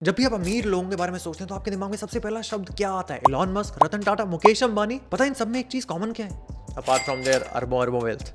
जब भी आप अमीर लोगों के बारे में सोचते हैं तो आपके दिमाग में सबसे पहला शब्द क्या आता है? Elon Musk, Ratan Tata, Mukesh Ambani. पता है इन सब में एक चीज कॉमन क्या है अपार्ट फ्रॉम देयर अरबों अरबों वेल्थ?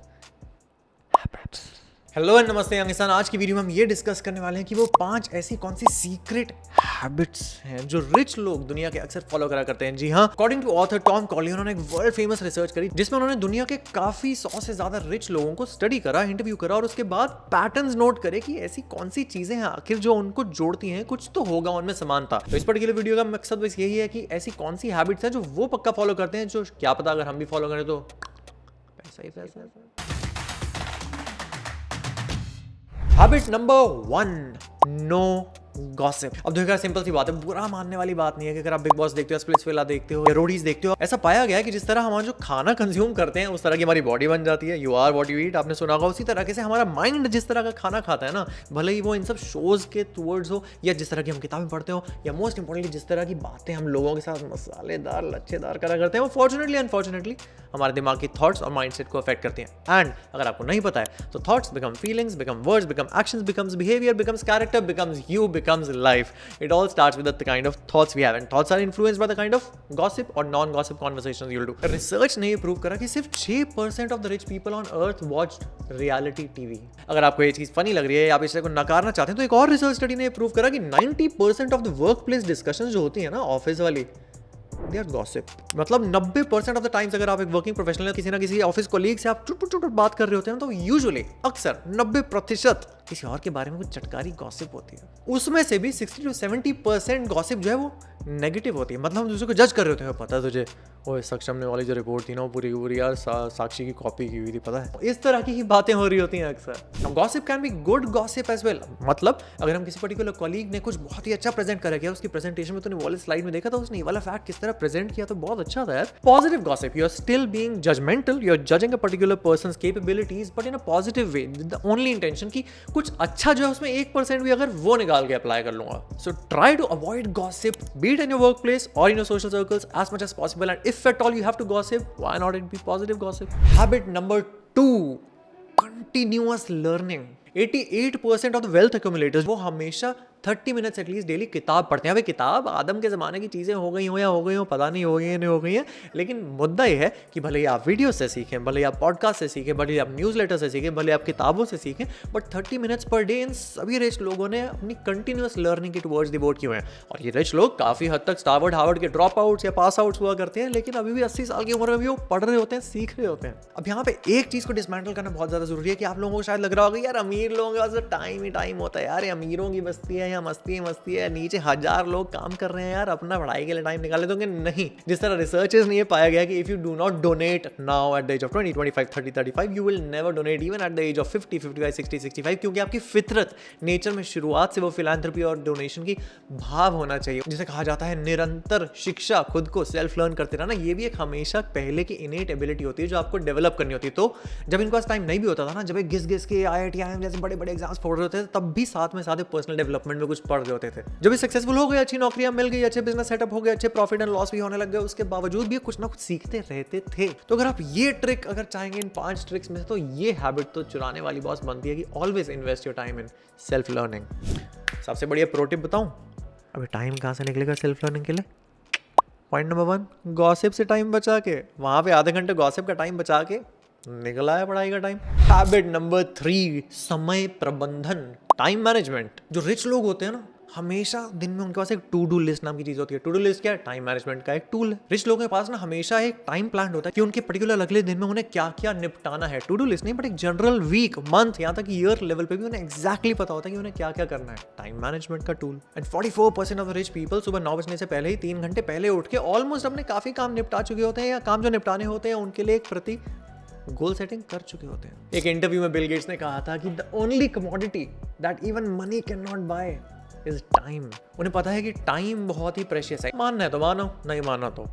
हेलो एंड नमस्ते यंग इंसान। आज की वीडियो में हम ये डिस्कस करने वाले हैं कि वो 5 ऐसी कौन सी सीक्रेट हैबिट्स हैं जो रिच लोग दुनिया के अक्सर फॉलो करा करते हैं। जी हाँ, अकॉर्डिंग टू ऑथर टॉम कॉली, उन्होंने एक वर्ल्ड फेमस रिसर्च करी जिसमें उन्होंने दुनिया के काफी 100 से ज्यादा रिच लोगों को स्टडी करा, इंटरव्यू करा और उसके बाद पैटर्न्स नोट करे कि ऐसी कौन सी चीजें हैं आखिर जो उनको जोड़ती हैं। कुछ तो होगा उनमें समानता। तो इस पर्टिकुलर वीडियो का मकसद बस यही है कि ऐसी कौन सी हैबिट्स हैं जो वो पक्का फॉलो करते हैं, जो क्या पता अगर हम भी फॉलो करें तो पैसा ही पैसा है। Habit number 1, no gossip. अब देखो सिंपल सी बात है, बुरा मानने वाली बात नहीं है कि अगर आप बिग बॉस देखते हो, स्प्लिट्सविला देखते हो या रोडीज देखते हो, ऐसा पाया गया है कि जिस तरह हम जो खाना कंज्यूम करते हैं उस तरह की हमारी बॉडी बन जाती है। You are what you eat, आपने सुना होगा। उसी तरह से हमारा माइंड जिस तरह का खाना खाता है ना, भले ही वो इन सब शोज के टूवर्ड्स हो या जिस तरह की हम किताबें पढ़ते हो या मोस्ट इंपॉर्टेंटली जिस तरह की बातें हम लोगों के साथ मसालेदार लच्छेदार करा करते हैं, वो फॉर्चुनेटली अनफॉर्चुनेटली हमारे दिमाग की थॉट्स और माइंडसेट को अफेक्ट करती हैं। एंड अगर आपको नहीं पता है तो thoughts become feelings, become words, become actions, becomes behaviour, becomes character, becomes you, becomes life. It all starts with the kind of thoughts we have, and thoughts are influenced by the kind of gossip or non-gossip conversations you'll do. Research ने ये prove करा कि सिर्फ 6% of the rich people on earth watched reality TV. अगर आपको ये चीज funny लग रही है या आप इस को नकारना चाहते हैं तो एक और रिसर्च स्टडी ने ये प्रूव करा कि 90% of the work place discussions जो होती है ना ऑफिस वाली, they are gossip. मतलब 90% ऑफ द टाइम्स अगर आप एक वर्किंग प्रोफेशनल किसी ना किसी ऑफिस कोलीग से आप चुट बात कर रहे होते हैं तो यूजुअली अक्सर 90% किसी और के बारे में कुछ चटकारी गॉसिप होती है। उसमें से भी 60 to 70% गॉसिप जो है वो नेगेटिव होती है। मतलब हम दूसरे को जज कर रहे होते हैं, पता है तुझे वो सक्षम ने वाली जो रिपोर्ट थी ना वो पूरी यार साक्षी की कॉपी की हुई थी, पता है। इस तरह की ही बातें हो रही होती हैं अक्सर। Gossip can be good gossip as well. मतलब अगर हम किसी पर्टिकुलर कॉलीग ने कुछ बहुत ही अच्छा प्रेजेंट करा किया, उसकी प्रेजेंटेशन में तूने वाले स्लाइड में देखा था उसने ये वाला फैक्ट किस तरह प्रेजेंट किया तो बहुत अच्छा था यार। Positive gossip, you are still being judgemental, you are judging a particular person's capabilities but in a positive way, the only intention कि कुछ अच्छा जो है उसमें 1% भी अगर वो निकाल के अप्लाई कर लूंगा। So try to avoid gossip, be it in your workplace or in your social circles as much as possible, and if at all you have to gossip, why not it be positive gossip? Habit number 2, continuous learning. 88% of the wealth एक्यूमुलेटर्स वो हमेशा 30 minutes at least daily किताब पढ़ते हैं। अभी किताब आदम के ज़माने की चीज़ें हो गई हो या हो गई हो, पता नहीं हो गई है नहीं हो गई है, लेकिन मुद्दा ये है कि भले ही आप वीडियो से सीखें, भले ही आप पॉडकास्ट से सीखें, भले ही आप न्यूज़लेटर से सीखें, भले आप किताबों से सीखें, but 30 minutes per day in सभी रिच लोगों ने अपनी कंटिन्यूस लर्निंग की टुवर्ड्स डिवोट किए हैं। और ये रिच लोग काफ़ी हद तक स्टार्वर्ड हार्वर्ड के ड्रॉप आउट्स या पास आउट्स हुआ करते हैं, लेकिन अभी भी 80 साल की उम्र में भी वो पढ़ रहे होते हैं, सीख रहे होते हैं। अब यहाँ पे एक चीज़ को डिसमेंटल करना बहुत ज़्यादा जरूरी है कि आप लोगों को शायद लग रहा होगा यार अमीर लोगों के पास टाइम ही टाइम होता है, यार अमीरों की बस्ती है या मस्ती है, नीचे 1000 लोग काम कर रहे हैं यार, अपना पढ़ाई के लिए टाइम निकाले दोगे नहीं। जिस तरह रिसर्चर्स ने ये पाया गया कि if you do not donate now at the age of 20, 25, 30, 35 you will never donate even at the age of 50, 55, 60, 65, क्योंकि आपकी फितरत नेचर में शुरुआत से वो फिलैंथ्रोपी और डोनेशन की भाव होना चाहिए। जिसे कहा जाता है निरंतर शिक्षा, खुद को सेल्फ लर्न करते रहना, ये भी एक हमेशा पहले की इनेट एबिलिटी होती है जो आपको डेवलप करनी होती है। तो जब इनके पास टाइम नहीं भी होता था ना, जब एक घिस के IIT IIM जैसे बड़े बड़े एग्जाम्स फोड़ रहे होते थे, तब भी साथ में पर्सनल डेवलपमेंट में कुछ पढ़ रहे होते थे। जब भी सक्सेसफुल हो गए, अच्छी नौकरियां मिल गई, अच्छे बिजनेस सेटअप हो गए, अच्छे प्रॉफिट एंड लॉस भी होने लग गए, उसके बावजूद भी कुछ ना कुछ सीखते रहते थे। तो अगर आप ये ट्रिक अगर चाहेंगे इन 5 ट्रिक्स में से, तो ये हैबिट तो चुराने वाली बॉस बनती है कि always invest your time in self learning. सबसे बढ़िया प्रो टिप बताऊं, अभी टाइम कहां से निकलेगा सेल्फ लर्निंग के लिए? पॉइंट नंबर 1, गॉसिप से टाइम बचा के, वहां पे आधे घंटे गॉसिप का टाइम बचा के निकला है पढ़ाई का टाइम। हैबिट नंबर 3, समय प्रबंधन, टाइम मैनेजमेंट। जो रिच लोग होते हैं ना, हमेशा दिन में उनके पास एक टू डू लिस्ट नाम की चीज होती है। टू डू लिस्ट क्या है? टाइम मैनेजमेंट का एक टूल है। रिच लोगों के पास ना हमेशा एक टाइम प्लान होता है कि उनके पर्टिकुलर अगले दिन में उन्हें क्या क्या निपटाना है। टू डू लिस्ट नहीं, बट एक जनरल वीक, मंथ, यहाँ तक ईयर लेवल पे भी उन्हें एक्जैक्टली पता होता है कि उन्हें क्या क्या करना है। टाइम मैनेजमेंट का tool. And 44% of the rich people सुबह 9 बजने से पहले ही 3 घंटे पहले उठ के ऑलमोस्ट अपने काफी काम निपटा चुके होते हैं, या काम जो निपटाने होते हैं उनके लिए एक प्रति गोल सेटिंग कर चुके होते हैं। एक इंटरव्यू में बिल गेट्स ने कहा था कि the only commodity that even money can not buy is time. उन्हें पता है कि टाइम बहुत ही प्रेशियस है। मानना है तो मानो, नहीं मानना तो।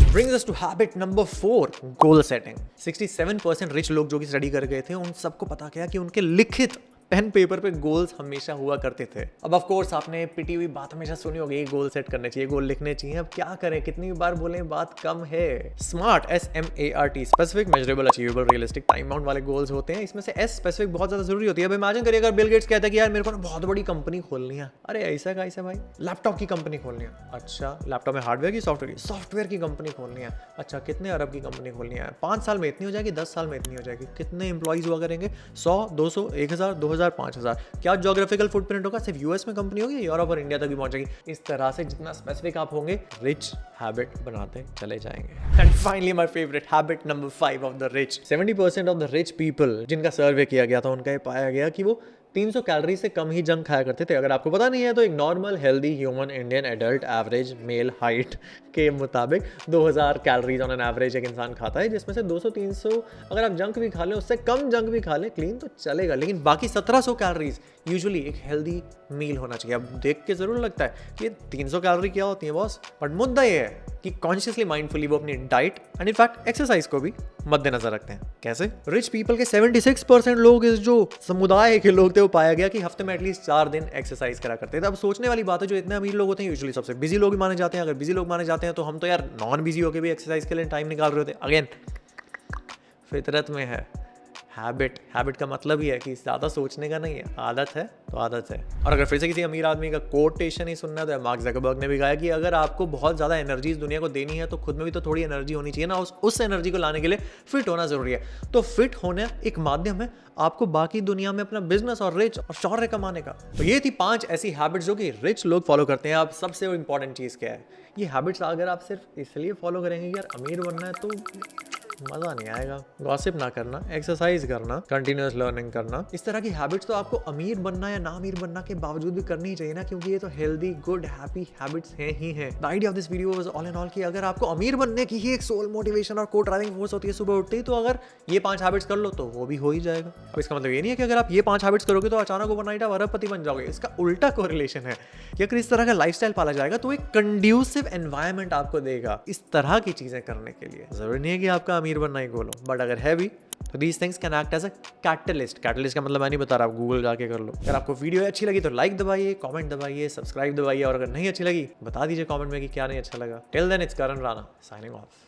Brings us to habit number 4, goal setting. 67% rich लोग जो कि स्टडी कर गए थे, उन सबको पता क्या कि उनके लिखित पेन पेपर पे गोल्स हमेशा हुआ करते थे। अब ऑफ कोर्स आपने पिटी हुई बात हमेशा सुनी होगी, ये गोल सेट करने चाहिए, गोल लिखने चाहिए। अब क्या करें, कितनी बार बोले, बात कम है। Smart, SMART, specific, measurable, achievable, realistic, time bound वाले गोल्स होते हैं। इसमें से S स्पेसिफिक बहुत ज्यादा जरूरी होती है। अब इमेजिन करिए अगर बिल गेट्स कहता है कि यार मेरे को ना बहुत बड़ी कंपनी खोलनी है। अरे ऐसा कैसे भाई, लैपटॉप की कंपनी खोलनी है। अच्छा, लैपटॉप में हार्डवेयर की, सॉफ्टवेयर की कंपनी खोलनी है। अच्छा, कितने अरब की कंपनी खोलनी है? 5 साल में इतनी हो जाएगी, 10 साल में इतनी हो जाएगी। कितने एम्प्लॉइज हुआ करेंगे? 100, 200, 1000, 2000, 5000। क्या ज्योग्राफिकल फुटप्रिंट होगा? सिर्फ यूएस में कंपनी होगी, यूरोप और इंडिया तक भी पहुंचेगी। इस तरह से जितना स्पेसिफिक आप होंगे, रिच हैबिट बनाते चले जाएंगे। And finally my favourite habit number 5 of the rich. 70% of the rich people जिनका सर्वे किया गया था, उनका ये पाया गया कि वो 300 कैलोरी से कम ही जंक खाया करते थे। अगर आपको पता नहीं है तो एक normal healthy human Indian adult average male height के मुताबिक 2000 कैलोरीज ऑन एन एवरेज एक इंसान खाता है, जिसमें से 200-300 अगर आप जंक भी खा लें, उससे कम जंक भी खा लें क्लीन तो चलेगा, लेकिन बाकी 1700 कैलोरीज यूजुअली एक हेल्दी मील होना चाहिए। अब देख के जरूर लगता है कि 300 कैलोरी क्या होती है बॉस, बट मुद्दा ये है कि कॉन्शियसली माइंडफुली वो अपनी डाइट एंड इनफैक्ट एक्सरसाइज को भी मद्देनजर रखते हैं। कैसे? रिच पीपल के 76% लोग, इस जो समुदाय के लोग थे, वो पाया गया कि हफ्ते में एटलीस्ट 4 दिन एक्सरसाइज करा करते थे। अब सोचने वाली बात है, जो इतने अमीर लोग होते हैं यूजुअली सबसे बिजी लोग भी माने जाते हैं। अगर बिजी लोग माने जाते हैं तो हम तो यार नॉन बिजी होकर भी एक्सरसाइज के लिए टाइम निकाल रहे होते। अगेन फितरत में है। हैबिट का मतलब ही है कि ज़्यादा सोचने का नहीं है, आदत है तो आदत है। और अगर फिर से किसी अमीर आदमी का कोटेशन ही सुनना है तो मार्क ज़करबर्ग ने भी कहा कि अगर आपको बहुत ज़्यादा एनर्जी इस दुनिया को देनी है तो खुद में भी तो थोड़ी एनर्जी होनी चाहिए ना। उस एनर्जी को लाने के लिए फिट होना ज़रूरी है। तो फिट होना एक माध्यम है आपको बाकी दुनिया में अपना बिजनेस और रिच और शौर्य कमाने का। तो ये थी 5 ऐसी हैबिट्स जो कि रिच लोग फॉलो करते हैं। अब सबसे इंपॉर्टेंट चीज़ क्या है, ये हैबिट्स अगर आप सिर्फ इसलिए फॉलो करेंगे कि यार अमीर बनना है तो मज़ा नहीं आएगा। गॉसिप ना करना, एक्सरसाइज करना, कंटिन्यूअस लर्निंग करना, इस तरह की हैबिट्स तो आपको अमीर बनना या ना अमीर बनना के बावजूद भी करनी ही चाहिए ना, क्योंकि ये तो हेल्दी, गुड, हैप्पी हैबिट्स हैं ही हैं। The idea of this video was all in all कि अगर आपको अमीर बनने की ही एक सोल मोटिवेशन और को ड्राइविंग फोर्स होती है सुबह उठते ही, तो अगर ये 5 हैबिट्स कर लो तो वो भी हो ही जाएगा। अब इसका मतलब ये नहीं है कि अगर आप ये 5 हैबिट्स करोगे तो अचानक ओवरनाइट आप अरबपति बन जाओगे। इसका उल्टा कोरिलेशन है कि अगर इस तरह का लाइफस्टाइल पाला जाएगा तो एक कंड्यूसिव एनवायरनमेंट आपको देगा इस तरह की चीजें करने के लिए। जरूरी नहीं है कि आपका अमीर बनना ही गोल हो, बट अगर है भी तो these things can act as a catalyst। Catalyst का मतलब मैं नहीं बता रहा, आप गूगल जाके कर लो। अगर आपको वीडियो अच्छी लगी तो लाइक दबाइए, कमेंट दबाइए, सब्सक्राइब दबाइए, और अगर नहीं अच्छी लगी बता दीजिए कमेंट में कि क्या नहीं अच्छा लगा। Till then it's Karan Rana signing of.